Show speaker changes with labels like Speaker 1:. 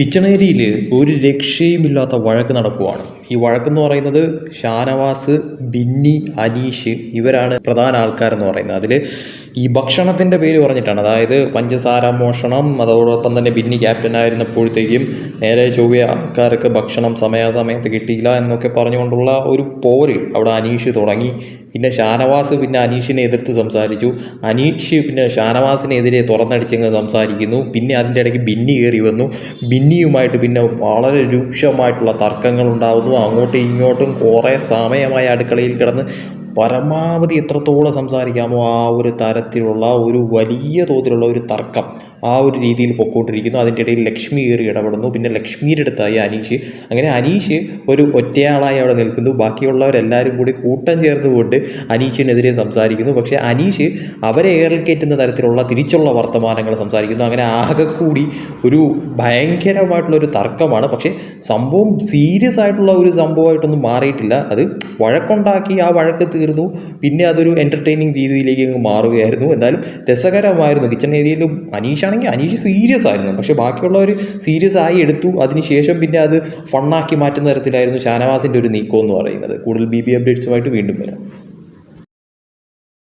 Speaker 1: Kitchen ഏരിയയിൽ ഒരു രക്ഷയുമില്ലാത്ത വഴക്ക് നടക്കുവാണ്. ഈ വഴക്കെന്ന് പറയുന്നത് ഷാനവാസ്, ബിന്നി, അനീഷ് ഇവരാണ് പ്രധാന ആൾക്കാരെന്ന് പറയുന്നത്. അതിൽ ഈ ഭക്ഷണത്തിൻ്റെ പേര് പറഞ്ഞിട്ടാണ്, അതായത് പഞ്ചസാര മോഷണം, അതോടൊപ്പം തന്നെ ബിന്നി ക്യാപ്റ്റൻ ആയിരുന്നപ്പോഴത്തേക്കും നേരെ ചൊവ്വ ആൾക്കാർക്ക് ഭക്ഷണം സമയാസമയത്ത് കിട്ടിയില്ല എന്നൊക്കെ പറഞ്ഞുകൊണ്ടുള്ള ഒരു പോര് അവിടെ അനീഷ് തുടങ്ങി. പിന്നെ ഷാനവാസ് പിന്നെ അനീഷിനെ എതിർത്ത് സംസാരിച്ചു. അനീഷ് പിന്നെ ഷാനവാസിനെതിരെ തുറന്നടിച്ചങ്ങ് സംസാരിക്കുന്നു. പിന്നെ അതിൻ്റെ ഇടയ്ക്ക് ബിന്നി കയറി വന്നു. ബിന്നിയുമായിട്ട് പിന്നെ വളരെ രൂക്ഷമായിട്ടുള്ള തർക്കങ്ങൾ ഉണ്ടാകുന്നു. അങ്ങോട്ടും ഇങ്ങോട്ടും കുറേ സമയമായി അടുക്കളയിൽ കിടന്ന് പരമാവധി എത്രത്തോളം സംസാരിക്കാമോ ആ ഒരു തരത്തിലുള്ള ഒരു വലിയ തോതിലുള്ള ഒരു തർക്കം ആ ഒരു രീതിയിൽ പൊക്കോണ്ടിരിക്കുന്നു. അതിൻ്റെ ഇടയിൽ ലക്ഷ്മി കയറി ഇടപെടുന്നു. പിന്നെ ലക്ഷ്മിയുടെ അടുത്തായി അനീഷ്. അങ്ങനെ അനീഷ് ഒരു ഒറ്റയാളായി അവിടെ നിൽക്കുന്നു. ബാക്കിയുള്ളവരെല്ലാവരും കൂടി കൂട്ടം ചേർന്നുകൊണ്ട് അനീഷിനെതിരെ സംസാരിക്കുന്നു. പക്ഷേ അനീഷ് അവരെ ഏറിൽക്കയറ്റുന്ന തരത്തിലുള്ള തിരിച്ചുള്ള വർത്തമാനങ്ങൾ സംസാരിക്കുന്നു. അങ്ങനെ ആകെ കൂടി ഒരു ഭയങ്കരമായിട്ടുള്ളൊരു തർക്കമാണ്. പക്ഷേ സംഭവം സീരിയസ് ആയിട്ടുള്ള ഒരു സംഭവമായിട്ടൊന്നും മാറിയിട്ടില്ല. അത് വഴക്കുണ്ടാക്കി ആ വഴക്ക് തീർന്നു. പിന്നെ അതൊരു എൻ്റർടൈനിങ് രീതിയിലേക്ക് അങ്ങ് മാറുകയായിരുന്നു. എന്തായാലും രസകരമായിരുന്നു. കിച്ചൺ ഏരിയയിലും അനീഷ് സീരിയസ് ആയിരുന്നു. പക്ഷേ ബാക്കിയുള്ളവർ സീരിയസ് ആയി എടുത്തു. അതിനുശേഷം പിന്നെ അത് ഫണ്ണാക്കി മാറ്റുന്ന തരത്തിലായിരുന്നു ഷാനവാസിൻ്റെ ഒരു നീക്കം എന്ന് പറയുന്നത്. കൂടുതൽ BB അപ്ഡേറ്റ്സുമായിട്ട് വീണ്ടും വരാം.